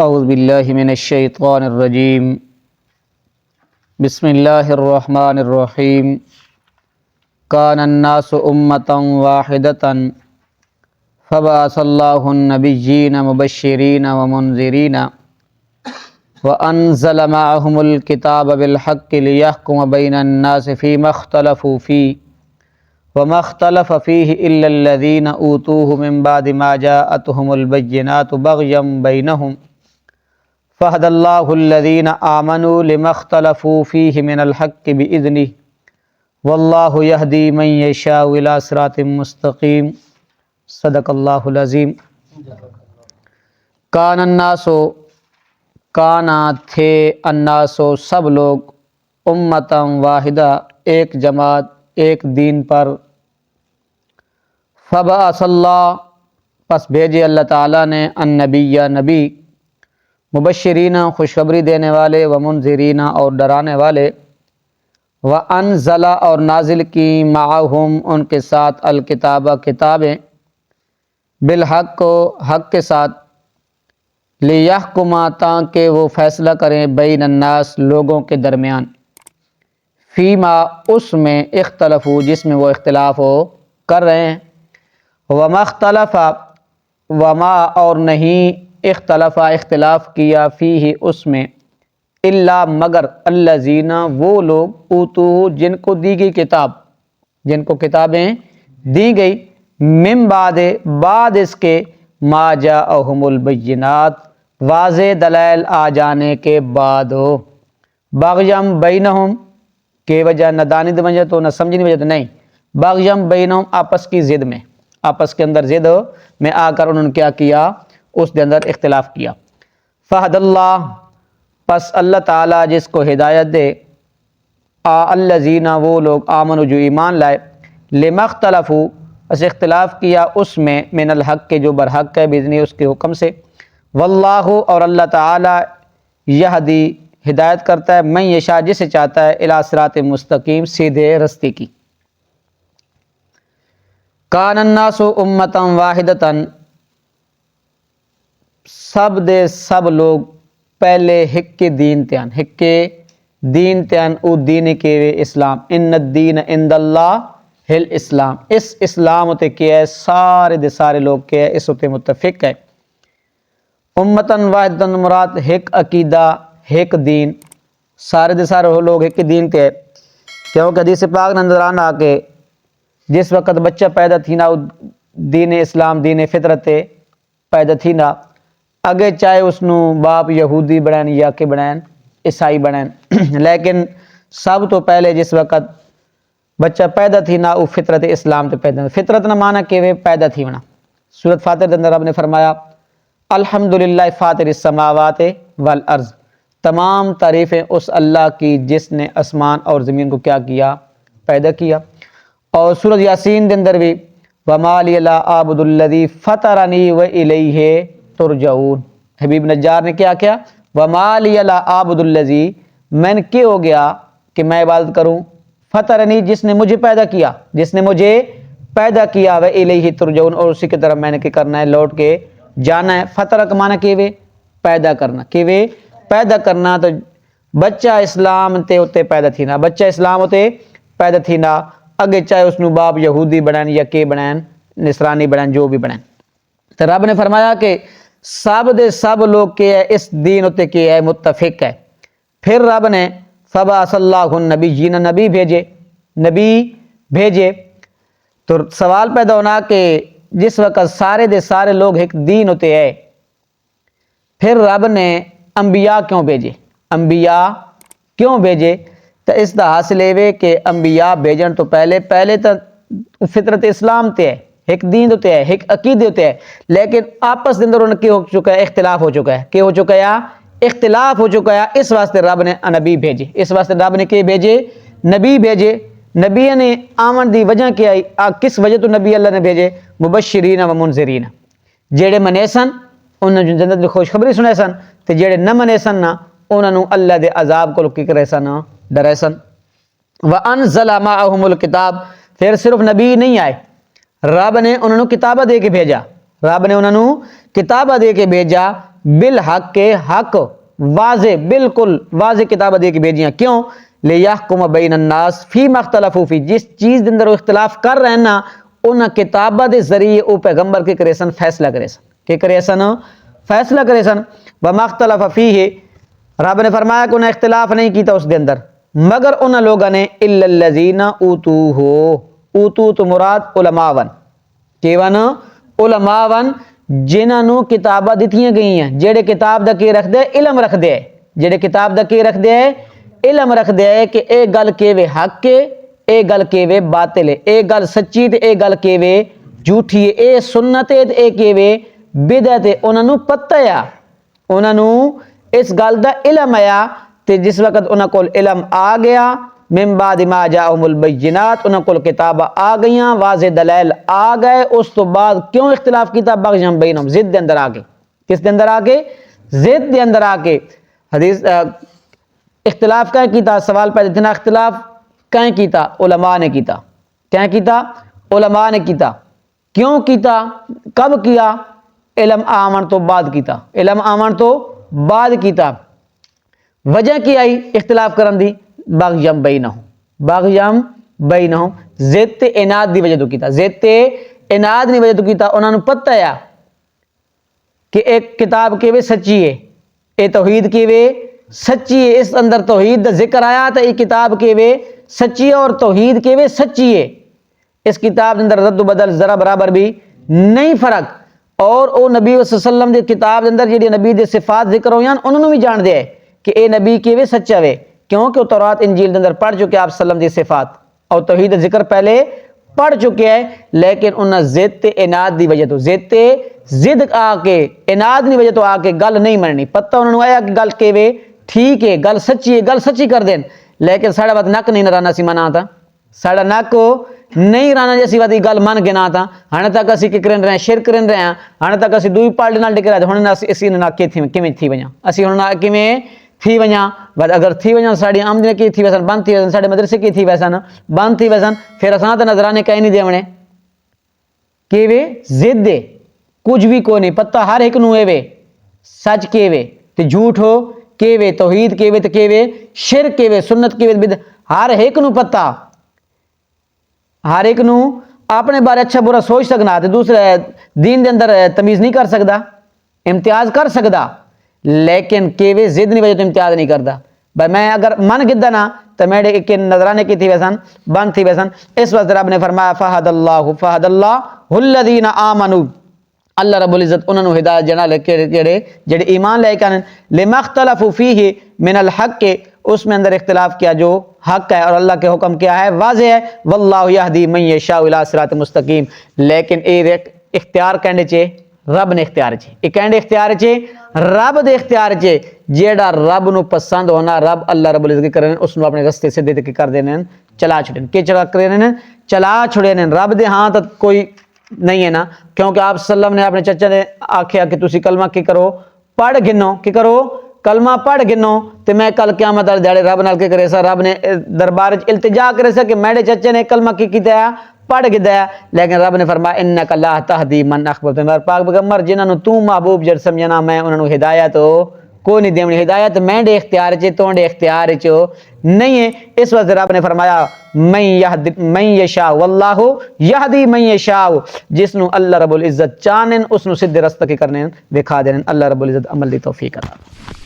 اعوذ باللہ من الشیطان الرجیم بسم اللہ الرحمن الرحیم کان الناس امۃ واحدۃ فبعث اللہ النبیین مبشرین ومنذرین وانزل معهم الکتاب بالحق لیحکم بین الناس فیما اختلفوا فیہ وما اختلف فیہ الا الذین اوتوہ من بعد ما جاءتهم البینات بغیا بینہم فہد اللہ الذین آمنوا لما اختلفوا فیہ من الحق بإذنہ واللہ یہدی من یشاء الی صراط مستقیم صدق اللہ العظیم۔ کان الناسو کانا تھے الناسو سب لوگ امتا واحدہ ایک جماعت ایک دین پر، فبعث اللہ پس بھیجے اللہ تعالیٰ نے النبی نبی، مبشرین خوشخبری دینے والے، ومنذرین اور ڈرانے والے، وانزل اور نازل کی معہم ان کے ساتھ الکتاب کتابیں، بالحق کو حق کے ساتھ، لیحکم تاکہ وہ فیصلہ کریں بین الناس لوگوں کے درمیان، فیما اس میں اختلفو جس میں وہ اختلاف ہو کر رہے ہیں، وما اختلف وما اور نہیں اختلاف کیا فیہ اس میں، الا مگر الذین وہ لوگ اوتو جن کو دی گئی کتاب، جن کو کتابیں دی گئی، من بعد اس کے ما جاءہم البینات واضح دلائل آ جانے کے بعد ہو، بغیم بینہم کی وجہ نہ دانی دی وجہ تو نہ سمجھنے وجہ تو نہیں، بغیم بینہم آپس کی ضد میں، آپس کے اندر ضد میں آ کر انہوں نے کیا کیا، اس کے اندر اختلاف کیا۔ فہد اللہ پس اللہ تعالیٰ جس کو ہدایت دے، الذین وہ لوگ آمنوا جو ایمان لائے، لما اختلفوا اس اختلاف کیا اس میں، من الحق کے جو برحق ہے، باذنہ اس کے حکم سے، واللہ اور اللہ تعالیٰ یہدی ہدایت کرتا ہے، من یشاء جسے چاہتا ہے، الی صراط مستقیم سیدھے رستے کی۔ کان الناس امتا واحدۃ سب دے سب لوگ پہلے ہک دین تیان، ہک دین تیان او دین کے اسلام، ان الدین عند اللہ الاسلام، اس اسلام تے کیا ہے سارے دے سارے لوگ کیا ہے اس تے متفق ہے۔ امتن واحدۃ مراد ہک عقیدہ ہک دین، سارے دے سارے لوگ ہک دین تے ہے، کیونکہ حدیث پاک نظر آنا کہ جس وقت بچہ پیدا تھی نا دین اسلام دین فطرت پیدا تھی نا، اگے چاہے اس نو باپ یہودی بنائیں یا کہ بنائیں عیسائی بنائیں، لیکن سب تو پہلے جس وقت بچہ پیدا تھی نا وہ فطرت اسلام تے پیدا، فطرت نہ مانا کہ وہ پیدا تھی ونا۔ سورۃ فاطر کے اندر رب نے فرمایا الحمدللہ فاطر السماوات والارض، تمام تعریفیں اس اللہ کی جس نے آسمان اور زمین کو کیا کیا، پیدا کیا۔ اور سورۃ یاسین کے اندر بھی وما لی لا اعبد الذی فطرنی والیہ ترجعون، حبیب نجار نے کیا کیا، وما لی لا اعبد الذی میں نے کیا ہو گیا کہ میں عبادت کروں، فطرنی جس نے مجھے پیدا کیا، جس نے مجھے پیدا کیا، والیہ ترجعون اور اسی کی طرف میں نے کیا کرنا ہے، لوٹ کے جانا ہے۔ فطرہ کا معنی کہ وہ پیدا کرنا، کہ وہ پیدا کرنا، تو بچہ اسلام تے ہوتے پیدا تھی نا، بچہ اسلام ہوتے پیدا تھی نا، اگے چاہے اس نو باپ یہودی بنائیں یا کہ بنائیں نصرانی بنائیں جو بھی بنائیں۔ تو رب نے فرمایا کہ سب دے سب لوگ کے ہے اس دین ہوتے کے ہے متفق ہے۔ پھر رب نے فبعث اللہ النبیین نبی بھیجے، تو سوال پیدا ہونا کہ جس وقت سارے دے سارے لوگ ایک دین ہوتے ہیں، پھر رب نے انبیاء کیوں بھیجے، انبیاء کیوں بھیجے؟ تو اس دا حاصل ہے کہ انبیاء بھیجن تو پہلے تو فطرت اسلام تے ہے، ایک دین ہوتے ہے، ایک عقیدے ہوتے ہے، لیکن آپس کے اندر ان کی ہو چکا ہے، اختلاف ہو چکا ہے، کہ ہو چکا ہے، اختلاف ہو چکا ہے، اس واسطے رب نے نبی بھیجے، اس واسطے رب نے کہ بھیجے، نبی بھیجے۔ نبی نے آمن دی وجہ کیا ہے، کس وجہ تو نبی اللہ نے بھیجے، مبشرین و منذرین، جیڑے منے سن انہوں نے جنت دی خوشخبری سنے سن، تے جیڑے نہ منے سن نا انہوں نے اللہ دے عذاب کو کی کرے سن، ڈرے سن۔ وانزل معہم الکتاب، پھر صرف نبی نہیں آئے، رب نے انہوں نے کتابہ دے کے بھیجا، رب نے انہوں نے کتابہ دے کے بھیجا، بالحق کے حق واضح بالکل واضح کتاب دے کے بھیجیاں کیوں لیحکم بین الناس فی مختلفو فی جس چیز دے اندر وہ اختلاف کر رہے ہیں نا انہاں کتابہ دے ذریعے او پیغمبر کے کرے سن فیصلہ کرے سن کہ کرے سن فیصلہ کرے سن وما اختلف فیہ رب نے فرمایا کہ انہیں اختلاف نہیں کیتا اس دے اندر مگر انہاں لوگوں نے الا الذین اوتو تو مراد علماء ون کہ ون علماء ون جنہاں نو کتاباں دتیاں گئی ہیں جڑے کتاب دا کی رکھ دے علم رکھ دے جڑے کتاب دا کی رکھ دے علم رکھ دے کہ اے گل کیوے حق ہے اے گل کیوے باطل ہے اے گل سچی تے اے گل کیوے جھوٹھی ہے اے سنت ہے تے اے کیوے بدعت ہے انہاں نو پتہ ہے انہاں نو اس گل دا علم آیا تے جس وقت انہاں کول علم آ گیا من بعد ما جاءهم البینات انہاں کول کتاب آ گئیاں واضح دلائل آ گئے اس تو بعد کیوں اختلاف کیتا بغیاں بینہم ضد دے اندر آ کے کس دے اندر آ کے ضد دے اندر آ کے حدیث اختلاف کہیں کیتا سوال پیدا اتنا اختلاف کہیں کیتا علماء نے کیتا کہیں کیتا علماء نے کیتا کیوں کیتا کب کیا علم آمن تو بعد کیتا علم آمن تو بعد کیتا وجہ کی آئی اختلاف کرن دی باغیم بینہم ضد تے اناد دی وجہ تو کیتا ضد تے اناد دی وجہ تو کیتا انہاں نوں پتہ ہے کہ ایک کتاب کیوے سچی ہے اے توحید کیوے سچی ہے اس اندر توحید دا ذکر آیا تو یہ کتاب کیوے سچی ہے اور توحید کیوے سچی ہے اس کتاب دے اندر رد و بدل ذرا برابر بھی نہیں فرق اور او نبی صلی اللہ علیہ وسلم دی کتاب دے اندر جڑی نبی دے صفات ذکر ہویاں انہاں نوں بھی جان دے کہ اے نبی کیوے سچا وے کیونکہ تورات انجیل دے اندر پڑھ چکے آپ صلی اللہ علیہ وسلم دی صفات اور توحید ذکر پہلے پڑھ چکے ہیں لیکن انہاں ضد تے اناد دی وجہ تو ضد آ کے اناد دی وجہ تو آ کے گل نہیں مننی پتہ انہاں نوں آیا کہ گل کیوے ٹھیک ہے گل سچی کر دین لیکن ساڑا بات نک نہیں رانا سی منا تا ساڑا نک نہیں رانا جیسی بات گل من گنا تا ہن تک اسی کی کرن رہے ہیں شرک کرن رہے ہیں ہن تک اسی دوئی پارٹی نال ٹکرا ہن اسی نہ کیویں تھی ونجا اسی ہن کیویں تھی ونجا بس اگر تھی ونجا ساڑی آمدنی کی تھی ویسن بند تھی ویسن ساڑے مدرسے کی تھی ویسن بند تھی ویسن پھر اساں تے نظرانے کہیں نہیں دیونے کیویں ضد دے کچھ بھی کوئی نہیں پتہ ہر ایک نوں اے سچ کیویں تے جھوٹ ہو کیوے توحید کیوے تے کیوے شرک کیوے سنت کیوے بدعت ہر ایک نو پتہ ہر ایک نو اپنے بارے اچھا برا سوچ سکنا تے دوسرے دین دے اندر تمیز نہیں کر سکدا امتیاز کر سکدا لیکن کیوے ضد نہیں وجہ تو امتیاز نہیں کردا بھائی میں اگر من گدا نا تو میرے ایک نظرانے کی تھی ویسن بند تھی ویسن اس وقت رب نے فرمایا فہد اللہ الذین آمنوا اللہ رب العزت انہوں نے ہدایت جنا لے کے جڑے ایمان لے کے لما اختلفوا فیہ من الحق اس میں اندر اختلاف کیا جو حق ہے اور اللہ کے حکم کیا ہے واضح ہے واللہ یہدی من یشاء الی صراط مستقیم لیکن اے اختیار کہنے چے رب نے اختیار چے اے کہنے اختیار چے رب دے اختیار چے جیڑا رب نو پسند ہونا رب اللہ رب العزت کرنے اس نو اپنے رستے سے دے کے کر دینے چلا چھڑن کہ چلا کرنے چلا چھڑنے رب دے ہاں تک کوئی نہیں ہے نا کیونکہ آپ صلی اللہ علیہ وسلم نے اپنے چچا نے آکھیا کہ تسی کلمہ کی کرو پڑھ گنو کی کرو کلمہ پڑھ گنو تے میں کل قیامت والے دیہڑے رب نال کے کرے سا رب نے دربار وچ التجا کرے سا کہ میرے چچے نے کلمہ کی کیتا ہے پڑھ گدا ہے لیکن رب نے فرمایا انک لا تہدی من احببت میرے پاک پیغمبر جنہاں نو تو محبوب جڑ سمجھنا میں انہاں نو ہدایت کوئی نہیں دیونی ہدایت میں دے اختیار چ تو دے اختیار چ نہیں ہے اس وجہ رب نے فرمایا من یشاء واللہ یہدی من یشاء جس نو اللہ رب العزت چاہن اس نو سیدھے راستے کے کرنے دکھا دین اللہ رب العزت عمل دی توفیق عطا